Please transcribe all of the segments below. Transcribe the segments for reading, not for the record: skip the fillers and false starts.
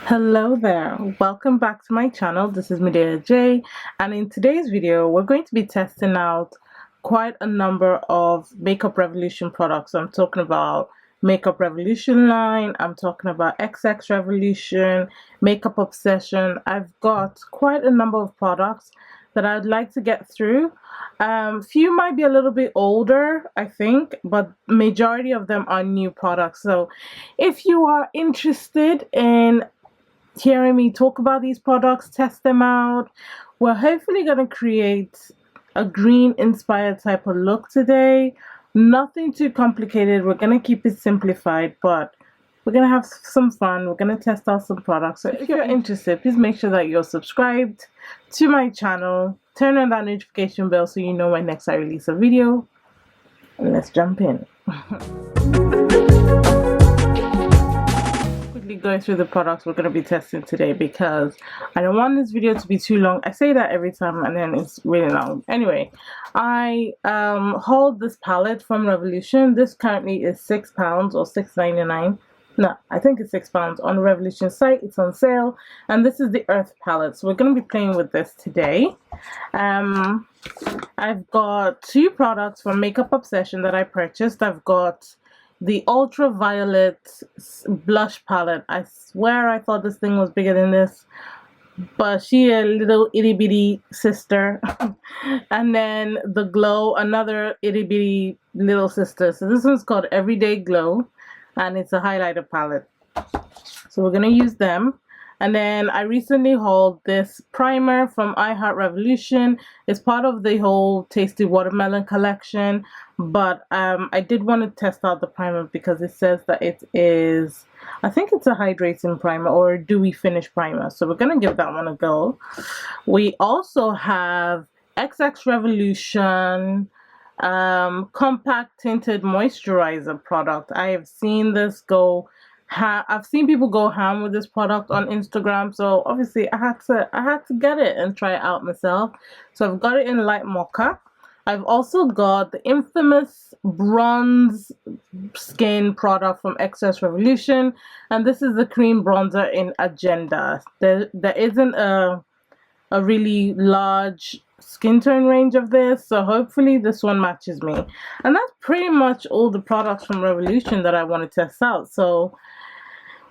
Hello there, welcome back to my channel. This is Medea J, and in today's video we're going to be testing out quite a number of Makeup Revolution products. I'm talking about Makeup Revolution line, I'm talking about XX Revolution, Makeup Obsession. I've got quite a number of products that I'd like to get through. Few might be a little bit older, I think, but majority of them are new products. So if you are interested in hearing me talk about these products, test them out, we're hopefully going to create a green inspired type of look today. Nothing too complicated, we're going to keep it simplified, but we're going to have some fun. We're going to test out some products. So if you're interested, please make sure that you're subscribed to my channel, turn on that notification bell so you know when next I release a video, and let's jump in. Going through the products we're going to be testing today because I don't want this video to be too long. I say that every time and then it's really long. Anyway, I hold this palette from Revolution. This currently is £6 or $6.99. No, I think it's £6 on the Revolution site. It's on sale, and this is the Earth palette, so we're going to be playing with this today. I've got two products from Makeup Obsession that I purchased. I've got the ultraviolet blush palette. I swear I thought this thing was bigger than this, but she a little itty bitty sister. And then the glow, another itty bitty little sister. So this one's called Everyday Glow, and it's a highlighter palette, so we're gonna use them. And then I recently hauled this primer from Revolution. It's part of the whole Tasty Watermelon collection, but I did want to test out the primer because it says that it is, I think it's a hydrating primer or a dewy finish primer. So we're going to give that one a go. We also have XX Revolution compact tinted moisturizer product. I have seen this go, I've seen people go ham with this product on Instagram, so obviously I had to get it and try it out myself. So I've got it in light mocha. I've also got the infamous bronze skin product from XX Revolution, and this is the cream bronzer in Agenda. There isn't a really large skin tone range of this, so hopefully this one matches me. And that's pretty much all the products from Revolution that I want to test out. So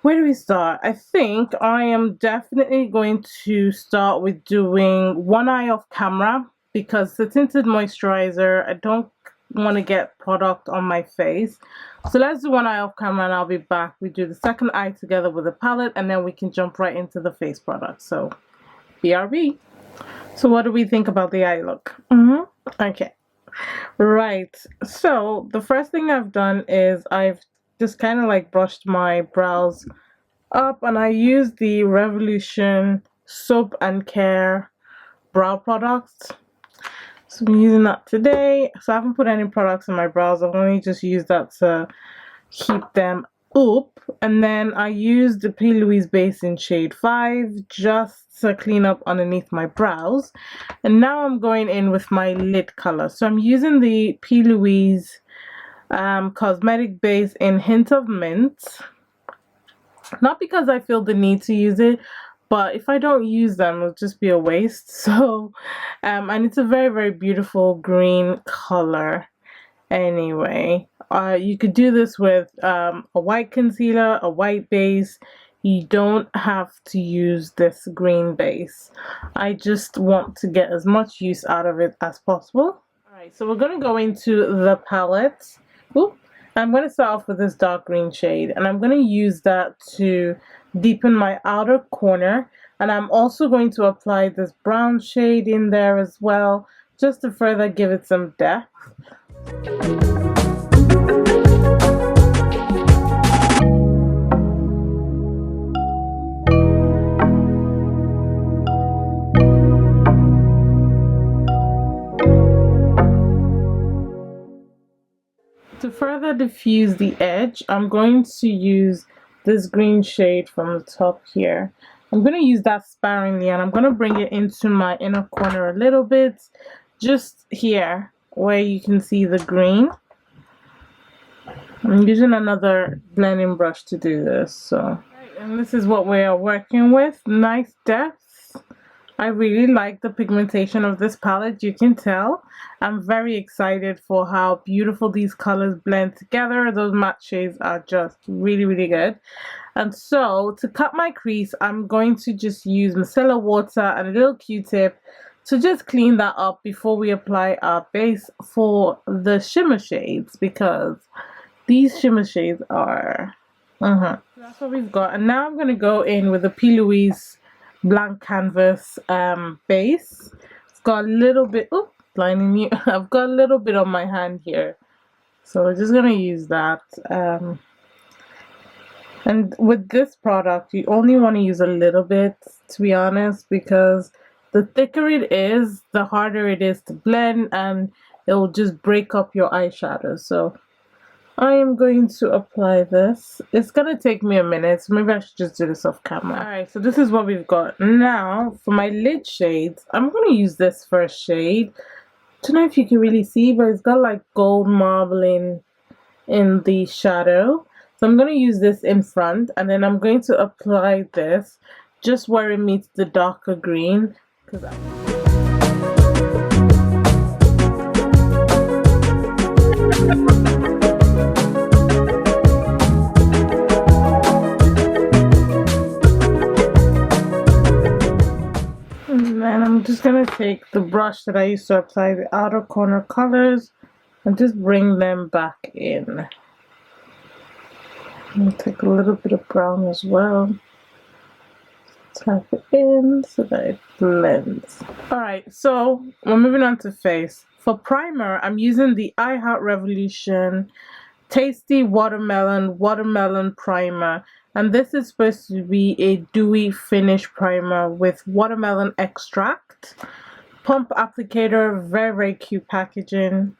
where do we start? I think I am definitely going to start with doing one eye off camera because the tinted moisturizer, I don't want to get product on my face. So let's do one eye off camera and I'll be back. We do the second eye together with the palette and then we can jump right into the face product. So BRB. So what do we think about the eye look? Okay. Right. So the first thing I've done is I've just kind of like brushed my brows up, and I used the Revolution Soap and Care brow products. So I'm using that today. So I haven't put any products in my brows. I've only just used that to keep them up. And then I used the P. Louise base in shade 5 just to clean up underneath my brows. And now I'm going in with my lid color. So I'm using the P. Louise cosmetic base in Hint of Mint. Not because I feel the need to use it, but if I don't use them, it'll just be a waste. So and it's a very, very beautiful green color anyway. You could do this with a white concealer, a white base. You don't have to use this green base. I just want to get as much use out of it as possible. Alright, so we're going to go into the palette. Ooh, I'm going to start off with this dark green shade, and I'm going to use that to deepen my outer corner. And I'm also going to apply this brown shade in there as well, just to further give it some depth. To further diffuse the edge, I'm going to use this green shade from the top here. I'm going to use that sparingly, and I'm going to bring it into my inner corner a little bit, just here where you can see the green. I'm using another blending brush to do this. So And this is what we are working with. Nice depths. I really like the pigmentation of this palette, you can tell. I'm very excited for how beautiful these colors blend together. Those matte shades are just really, really good. And so, to cut my crease, I'm going to just use micellar water and a little Q-tip to just clean that up before we apply our base for the shimmer shades, because these shimmer shades are... That's what we've got. And now I'm going to go in with the P. Louise blank canvas base. It's got a little bit... Oh, blinding you. I've got a little bit on my hand here. So we're just going to use that. And with this product, you only want to use a little bit, to be honest, because the thicker it is, the harder it is to blend, and it will just break up your eyeshadow. So I am going to apply this. It's going to take me a minute, so maybe I should just do this off camera. Alright, so this is what we've got. Now, for my lid shades, I'm going to use this first shade. Don't know if you can really see, but it's got like gold marbling in the shadow. So I'm going to use this in front, and then I'm going to apply this just where it meets the darker green. And then I'm just going to take the brush that I used to apply the outer corner colors and just bring them back in. I'm going to take a little bit of brown as well. Tap it in so that it blends. Alright, so we're moving on to face. For primer, I'm using the I Heart Revolution Tasty Watermelon Primer. And this is supposed to be a dewy finish primer with watermelon extract. Pump applicator, very, very cute packaging.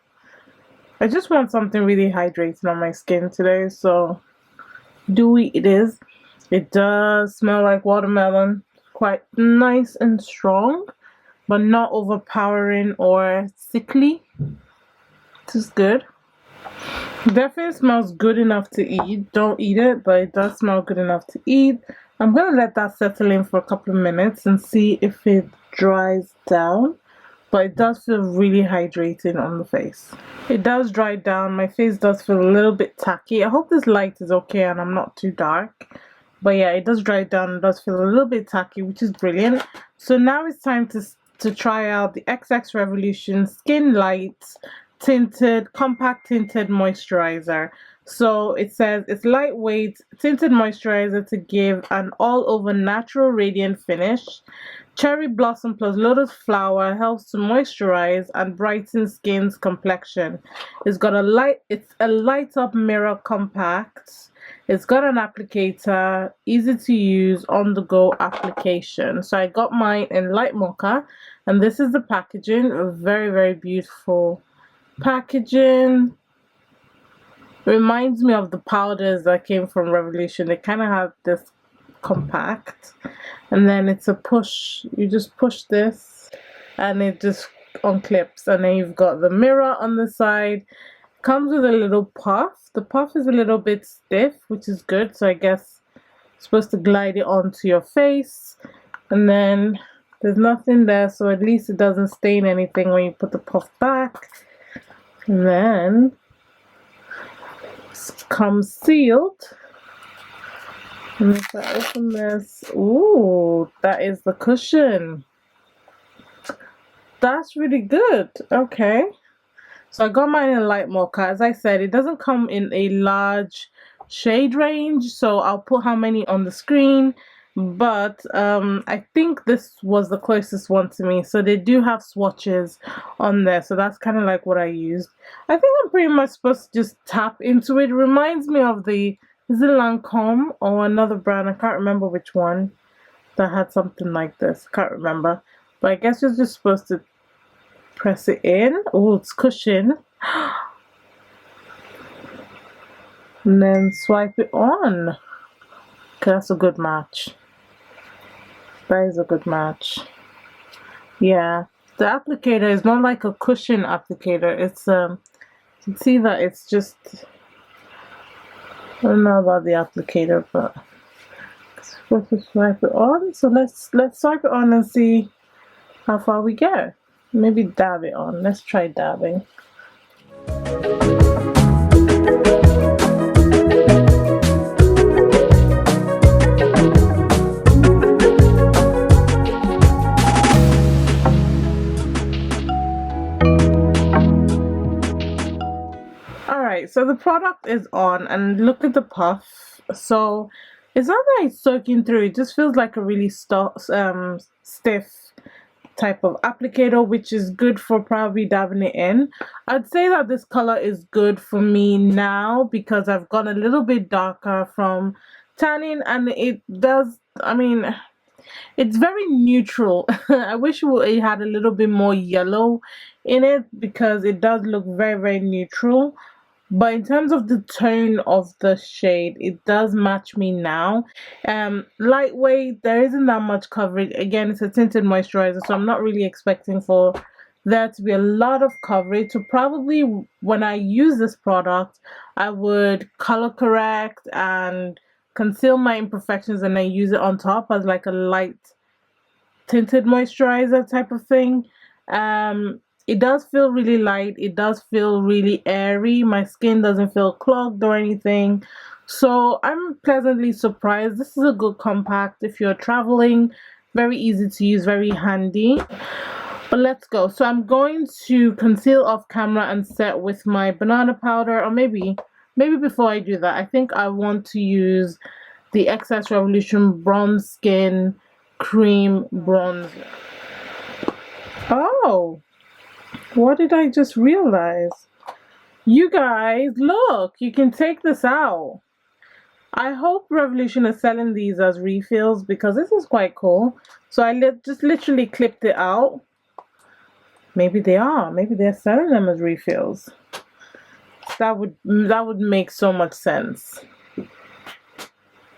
I just want something really hydrating on my skin today, so dewy it is. It does smell like watermelon, quite nice and strong, but not overpowering or sickly. This is good. Definitely smells good enough to eat. Don't eat it, but it does smell good enough to eat. I'm going to let that settle in for a couple of minutes and see if it dries down. But it does feel really hydrating on the face. It does dry down. My face does feel a little bit tacky. I hope this light is okay and I'm not too dark. But yeah, it does dry down. It does feel a little bit tacky, which is brilliant. So now it's time to try out the XX Revolution Skin Light Compact Tinted Moisturizer. So it says it's lightweight tinted moisturizer to give an all-over natural radiant finish. Cherry blossom plus lotus flower helps to moisturize and brighten skin's complexion. It's a light up mirror compact. It's got an applicator, easy to use, on the go application. So I got mine in light mocha, and this is the packaging. A very, very beautiful packaging. Reminds me of the powders that came from Revolution. They kind of have this compact, and then it's a push. You just push this and it just unclips, and then you've got the mirror on the side. Comes with a little puff. The puff is a little bit stiff, which is good, so I guess it's supposed to glide it onto your face. And then there's nothing there, so at least it doesn't stain anything when you put the puff back. And then it comes sealed. And if I open this, ooh, that is the cushion. That's really good. Okay. So I got mine in light mocha. As I said, it doesn't come in a large shade range, so I'll put how many on the screen. But I think this was the closest one to me. So they do have swatches on there. So that's kind of like what I used. I think I'm pretty much supposed to just tap into it. It reminds me of the, is it Lancome or another brand? I can't remember which one that had something like this. I can't remember. But I guess you're just supposed to press it in. Oh, it's cushion. And then swipe it on. Okay, that's a good match. That is a good match. Yeah, the applicator is not like a cushion applicator. It's you can see that it's just, I don't know about the applicator, but supposed to swipe it on, so let's swipe it on and see how far we get. Maybe dab it on. Let's try dabbing. Alright, so the product is on, and look at the puff. So it's not that it's soaking through, it just feels like a really stiff type of applicator, which is good for probably dabbing it in. I'd say that this color is good for me now because I've gone a little bit darker from tanning, and it does, I mean, it's very neutral. I wish it had a little bit more yellow in it because it does look very, very neutral. But in terms of the tone of the shade, it does match me now. Lightweight, there isn't that much coverage. Again, it's a tinted moisturizer, so I'm not really expecting for there to be a lot of coverage. So probably when I use this product, I would color correct and conceal my imperfections and then use it on top as like a light tinted moisturizer type of thing. It does feel really light, it does feel really airy, my skin doesn't feel clogged or anything, so I'm pleasantly surprised. This is a good compact if you're traveling, very easy to use, very handy. But let's go. So I'm going to conceal off camera and set with my banana powder, or maybe before I do that, I think I want to use the XS Revolution Bronze Skin Cream Bronzer. Oh, what did I just realize? You guys, look, you can take this out. I hope Revolution is selling these as refills because this is quite cool. So I just literally clipped it out. Maybe they are. Maybe they're selling them as refills. That would make so much sense.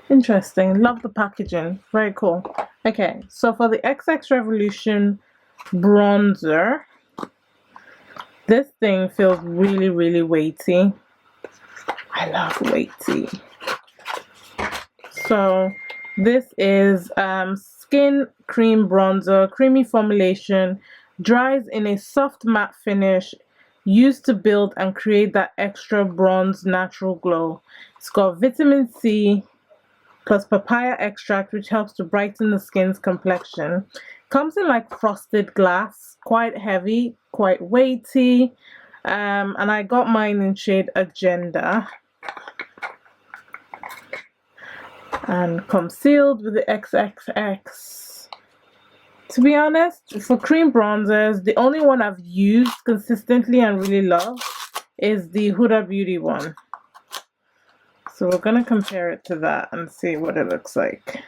Interesting. Love the packaging. Very cool. Okay, so for the XX Revolution bronzer, this thing feels really, really weighty. I love weighty. So this is Skin Cream Bronzer, creamy formulation, dries in a soft matte finish, used to build and create that extra bronze natural glow. It's got vitamin C plus papaya extract, which helps to brighten the skin's complexion. Comes in like frosted glass, quite heavy, quite weighty, and I got mine in shade Agenda. And comes sealed with the XXX. To be honest, for cream bronzers, the only one I've used consistently and really love is the Huda Beauty one. So we're going to compare it to that and see what it looks like.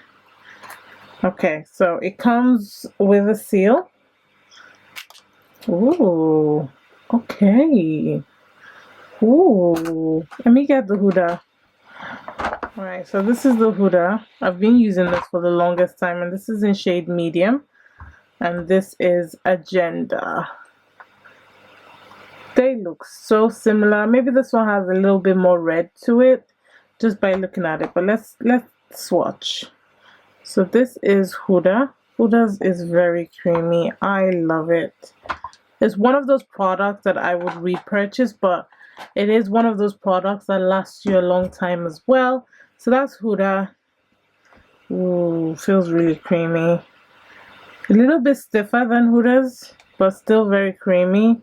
Okay, so it comes with a seal. Ooh, okay. Ooh, let me get the Huda. Alright, so this is the Huda. I've been using this for the longest time, and this is in shade medium. And this is Agenda. They look so similar. Maybe this one has a little bit more red to it, just by looking at it. But let's swatch. So this is Huda. Huda's is very creamy. I love it. It's one of those products that I would repurchase, but it is one of those products that lasts you a long time as well. So that's Huda. Ooh, feels really creamy. A little bit stiffer than Huda's, but still very creamy.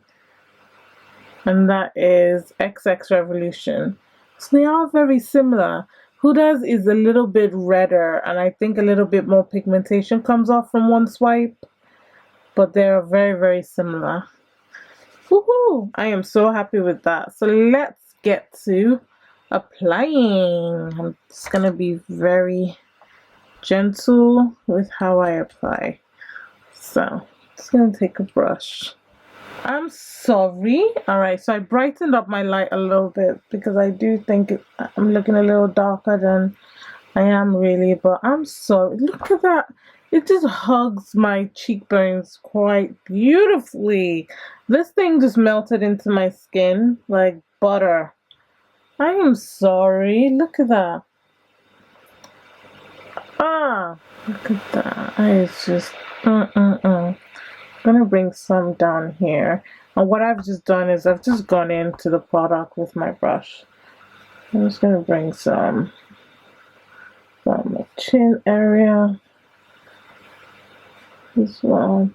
And that is XX Revolution. So they are very similar. Huda's is a little bit redder, and I think a little bit more pigmentation comes off from one swipe. But they are very, very similar. Woohoo! I am so happy with that. So let's get to applying. I'm just going to be very gentle with how I apply. So, just going to take a brush. I'm sorry. Alright, so I brightened up my light a little bit because I do think I'm looking a little darker than I am really, but I'm sorry. Look at that. It just hugs my cheekbones quite beautifully. This thing just melted into my skin like butter. I am sorry. Look at that. Ah, look at that. It's just, I'm gonna bring some down here. And what I've just done is I've just gone into the product with my brush. I'm just gonna bring some from the chin area as well,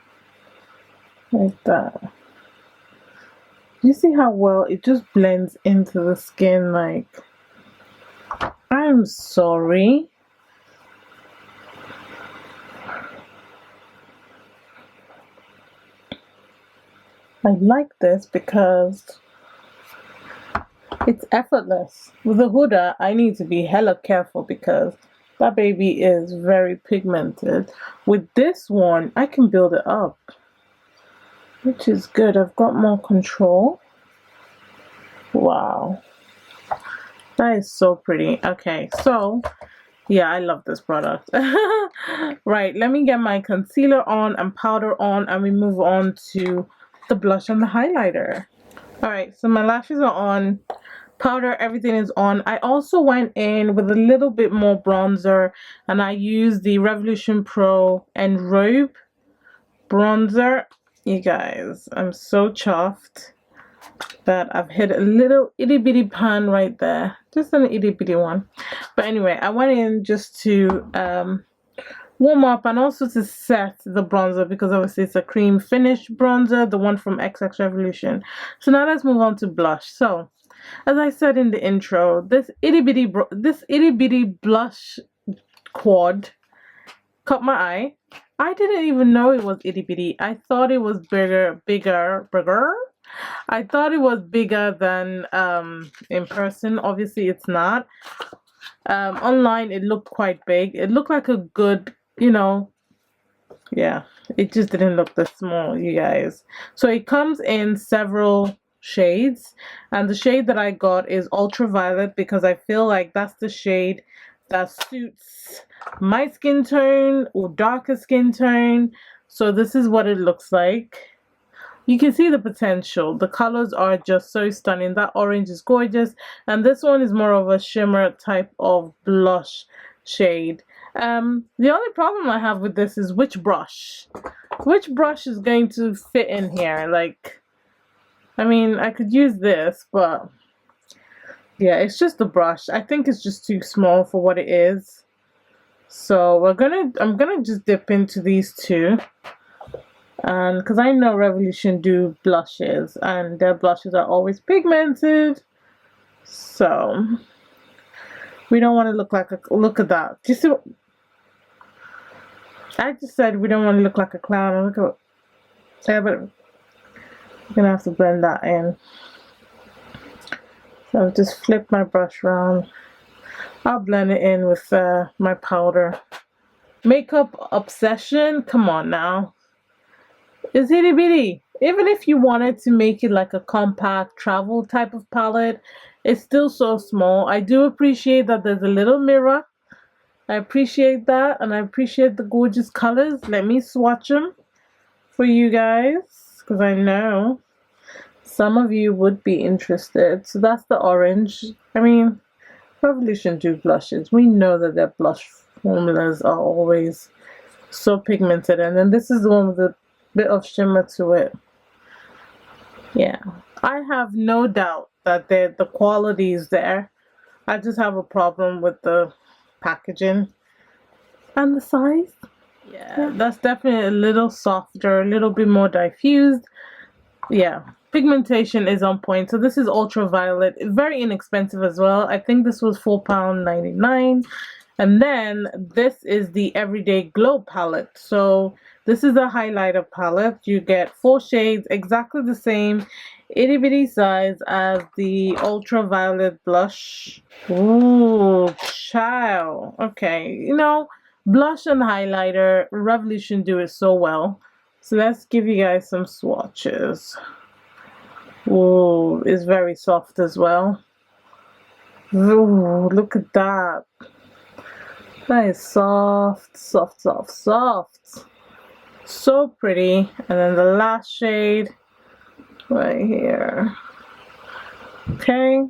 like that. You see how well it just blends into the skin? Like, I'm sorry. I like this because it's effortless. With the Huda, I need to be hella careful because that baby is very pigmented. With this one, I can build it up, which is good. I've got more control. Wow. That is so pretty. Okay, so yeah, I love this product. Right, let me get my concealer on and powder on, and we move on to the blush and the highlighter. Alright, so my lashes are on, powder, everything is on. I also went in with a little bit more bronzer, and I used the Revolution Pro and Robe bronzer. You guys, I'm so chuffed that I've hit a little itty bitty pan right there, just an itty bitty one. But anyway, I went in just to warm up and also to set the bronzer because obviously it's a cream finish bronzer, the one from XX Revolution. So now let's move on to blush. So as I said in the intro, this itty bitty blush quad caught my eye. I didn't even know it was itty bitty. I thought it was bigger. I thought it was bigger than in person. Obviously it's not. Online it looked quite big. It looked like a good, you know, yeah, it just didn't look this small, you guys. So it comes in several shades, and the shade that I got is ultraviolet because I feel like that's the shade that suits my skin tone or darker skin tone. So this is what it looks like. You can see the potential. The colors are just so stunning. That orange is gorgeous, and this one is more of a shimmer type of blush shade. The only problem I have with this is which brush is going to fit in here. Like, I mean, I could use this, but yeah, it's just the brush. I think it's just too small for what it is. So I'm gonna just dip into these two. And because I know Revolution do blushes, and their blushes are always pigmented, so we don't want to look like a, look at that. Do you see what I just said? We don't want to look like a clown. Look at, yeah, but I'm gonna have to blend that in. So I'll just flip my brush around. I'll blend it in with my powder. Makeup Obsession, come on now. It's itty bitty. Even if you wanted to make it like a compact travel type of palette, it's still so small. I do appreciate that there's a little mirror. I appreciate that, and I appreciate the gorgeous colors. Let me swatch them for you guys because I know some of you would be interested. So that's the orange. I mean, Revolution do blushes. We know that their blush formulas are always so pigmented, and then this is the one with the bit of shimmer to it. Yeah, I have no doubt that the quality is there. I just have a problem with the packaging and the size. Yeah, that's definitely a little softer, a little bit more diffused. Yeah, pigmentation is on point. So this is ultraviolet, very inexpensive as well. I think this was £4.99. And then this is the Everyday Glow palette. So this is a highlighter palette. You get 4 shades, exactly the same itty bitty size as the ultraviolet blush. Ooh, child. Okay, you know, blush and highlighter, Revolution do it so well. So let's give you guys some swatches. Ooh, it's very soft as well. Ooh, look at that. That is soft, soft, soft, soft. So pretty. And then the last shade right here. Okay,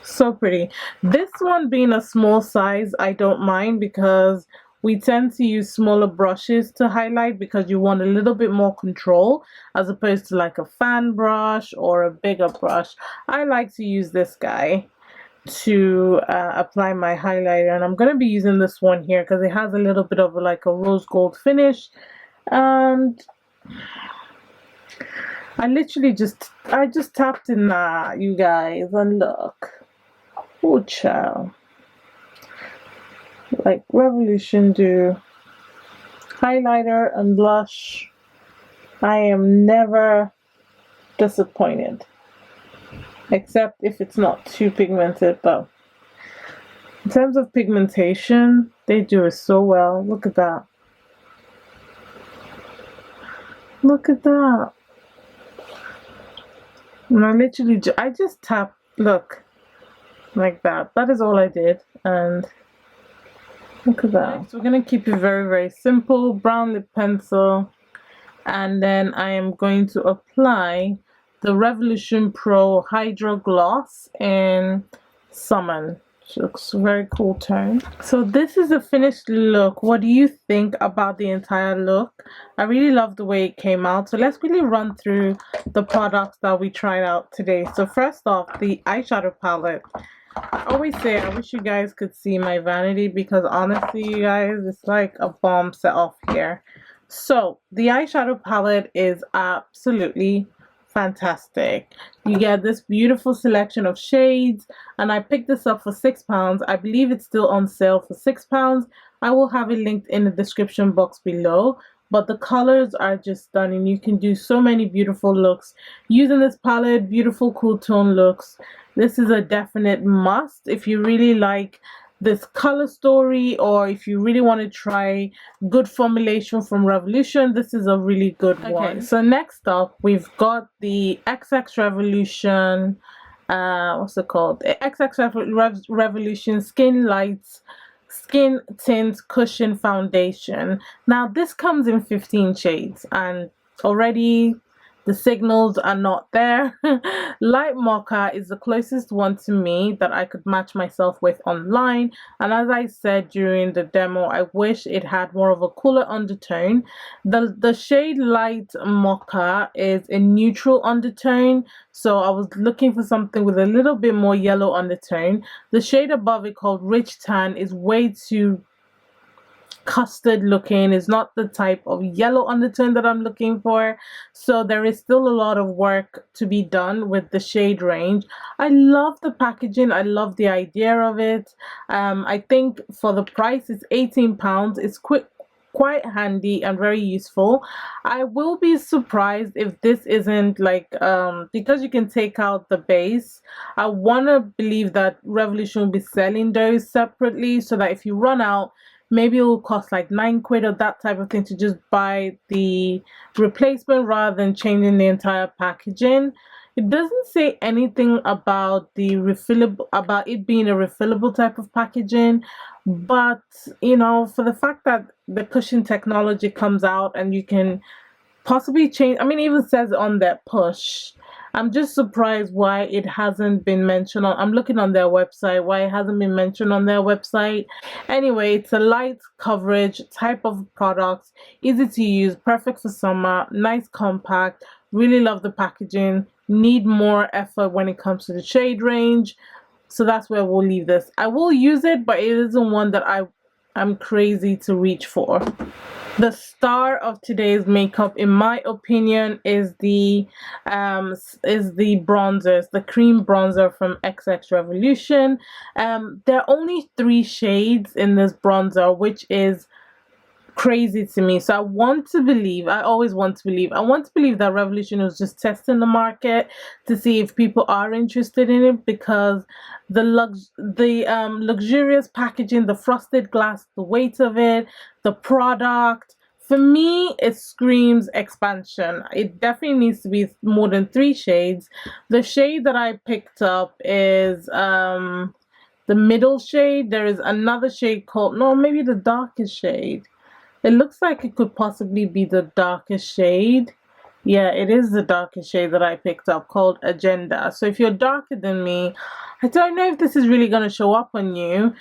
so pretty. This one being a small size, I don't mind because we tend to use smaller brushes to highlight because you want a little bit more control as opposed to like a fan brush or a bigger brush. I like to use this guy to apply my highlighter, and I'm going to be using this one here because it has a little bit of like a rose gold finish. And I just tapped in that, you guys, and look. Oh child. Like Revolution do highlighter and blush. I am never disappointed, except if it's not too pigmented. But in terms of pigmentation, they do it so well. Look at that. Look at that. And I just tap, look, like that. That is all I did. And look at that. So we're going to keep it very, very simple. Brown lip pencil. And then I am going to apply the Revolution Pro Hydro Gloss in Summon. Which looks a very cool tone. So this is a finished look. What do you think about the entire look? I really love the way it came out. So let's really run through the products that we tried out today. So first off, the eyeshadow palette. I always say I wish you guys could see my vanity because honestly, you guys, it's like a bomb set off here. So the eyeshadow palette is absolutely fantastic. You get this beautiful selection of shades, and I picked this up for £6. I believe it's still on sale for £6. I will have it linked in the description box below. But the colors are just stunning. You can do so many beautiful looks using this palette. Beautiful cool tone looks. This is a definite must if you really like this color story, or if you really want to try good formulation from Revolution. This is a really good one. Okay, so next up we've got the XX Revolution, what's it called? The XX Revolution Skin Lights Skin Tint Cushion Foundation. Now this comes in 15 shades, and already the signals are not there. Light Mocha is the closest one to me that I could match myself with online, and as I said during the demo, I wish it had more of a cooler undertone. The shade Light Mocha is a neutral undertone, so I was looking for something with a little bit more yellow undertone. The shade above it, called Rich Tan, is way too custard looking. Is not the type of yellow undertone that I'm looking for, so there is still a lot of work to be done with the shade range. I love the packaging. I love the idea of it. I think for the price, it's £18. It's quite handy and very useful. I will be surprised if this isn't like because you can take out the base. I want to believe that Revolution will be selling those separately, so that if you run out, maybe it will cost like £9 or that type of thing to just buy the replacement rather than changing the entire packaging. It doesn't say anything about the refillable, about it being a refillable type of packaging, but you know, for the fact that the cushion technology comes out and you can possibly change, I mean, it even says on that push. I'm just surprised why it hasn't been mentioned on, I'm looking on their website, why it hasn't been mentioned on their website. Anyway, it's a light coverage type of product, easy to use, perfect for summer, nice compact, really love the packaging, need more effort when it comes to the shade range. So that's where we'll leave this. I will use it, but it isn't one that I'm crazy to reach for. The star of today's makeup, in my opinion, is the bronzers, the cream bronzer from XX Revolution. There are only 3 shades in this bronzer, which is crazy to me. So I want to believe, I always want to believe, I want to believe that Revolution was just testing the market to see if people are interested in it, because the luxurious packaging, the frosted glass, the weight of it, the product, for me it screams expansion. It definitely needs to be more than 3 shades. The shade that I picked up is the middle shade. There is another shade called, no, maybe the darkest shade. It looks like it could possibly be the darkest shade. Yeah, it is the darkest shade that I picked up, called Agenda. So if you're darker than me, I don't know if this is really going to show up on you.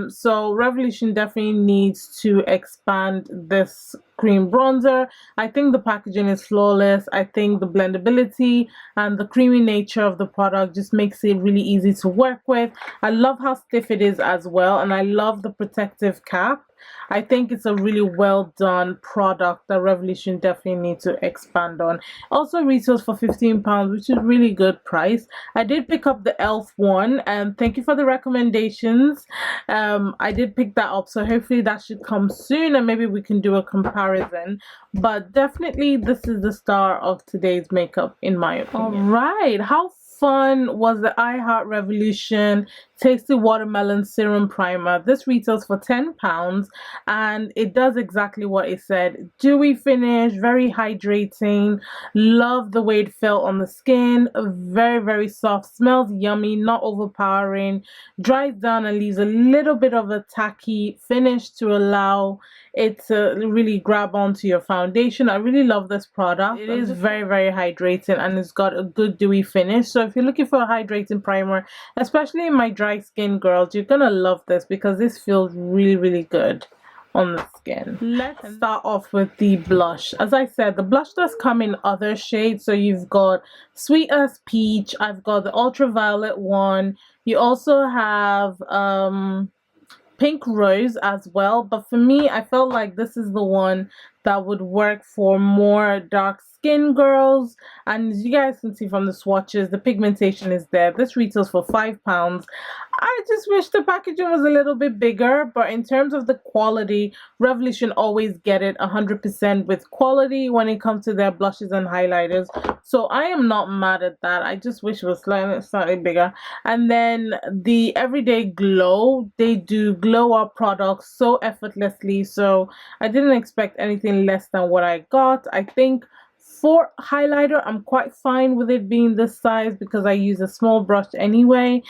So Revolution definitely needs to expand this cream bronzer. I think the packaging is flawless. I think the blendability and the creamy nature of the product just makes it really easy to work with. I love how stiff it is as well, and I love the protective cap. I think it's a really well done product that Revolution definitely needs to expand on. Also retails for £15, which is really good price. I did pick up the e.l.f. one, and thank you for the recommendations. I did pick that up, so hopefully that should come soon and maybe we can do a comparison. But definitely this is the star of today's makeup in my opinion. Alright, how fun was the I Heart Revolution Tasty Watermelon Serum Primer. This retails for £10 and it does exactly what it said. Dewy finish, very hydrating. Love the way it felt on the skin. Very, very soft. Smells yummy, not overpowering. Dries down and leaves a little bit of a tacky finish to allow it to really grab onto your foundation. I really love this product. It is very, very hydrating and it's got a good dewy finish. So if you're looking for a hydrating primer, especially in my dry skin girls, you're gonna love this because this feels really, really good on the skin. Let's start off with the blush. As I said, the blush does come in other shades. So you've got Sweet as Peach, I've got the ultraviolet one, you also have Pink Rose as well, but for me I felt like this is the one that would work for more dark skin girls. And as you guys can see from the swatches, the pigmentation is there. This retails for £5. I just wish the packaging was a little bit bigger, but in terms of the quality, Revolution always get it 100% with quality when it comes to their blushes and highlighters, so I am not mad at that. I just wish it was slightly bigger. And then the Everyday Glow, they do glow up products so effortlessly, so I didn't expect anything less than what I got. I think for highlighter I'm quite fine with it being this size because I use a small brush anyway.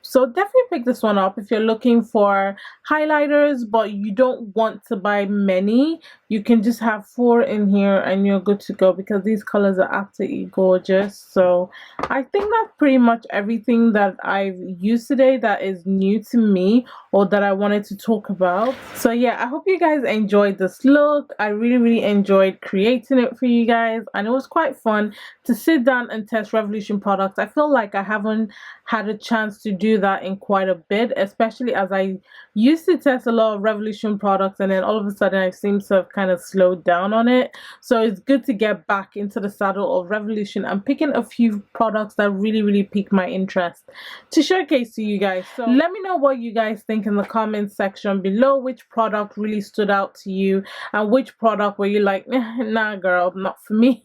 So definitely pick this one up if you're looking for highlighters but you don't want to buy many. You can just have 4 in here and you're good to go because these colors are absolutely gorgeous. So I think that's pretty much everything that I've used today that is new to me or that I wanted to talk about. So yeah, I hope you guys enjoyed this look. I really enjoyed creating it for you guys and it was quite fun to sit down and test Revolution products. I feel like I haven't had a chance to do that in quite a bit, especially as I used to test a lot of Revolution products and then all of a sudden I seem to have kind of slowed down on it. So it's good to get back into the saddle of Revolution and picking a few products that really piqued my interest to showcase to you guys. So let me know what you guys think in the comments section below. Which product really stood out to you and which product were you like, nah girl, not for me?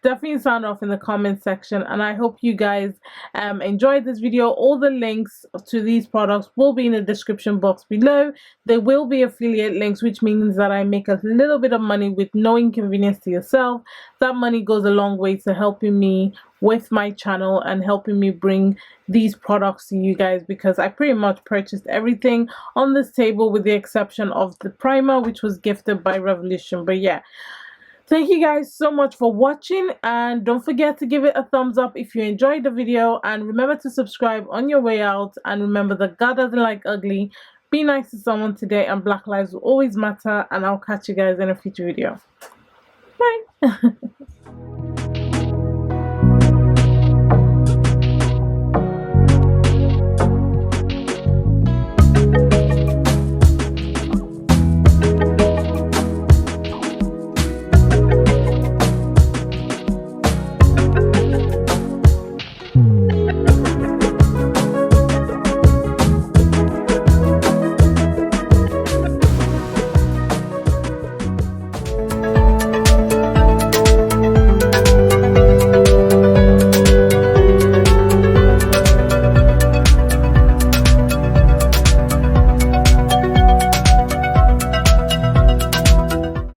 Definitely sound off in the comment section, and I hope you guys enjoyed this video. All the links to these products will be in the description box below. There will be affiliate links, which means that I make a little bit of money with no inconvenience to yourself. That money goes a long way to helping me with my channel and helping me bring these products to you guys, because I pretty much purchased everything on this table with the exception of the primer, which was gifted by Revolution. But yeah, thank you guys so much for watching, and don't forget to give it a thumbs up if you enjoyed the video, and remember to subscribe on your way out. And remember that God doesn't like ugly. Be nice to someone today and Black lives will always matter, and I'll catch you guys in a future video. Bye.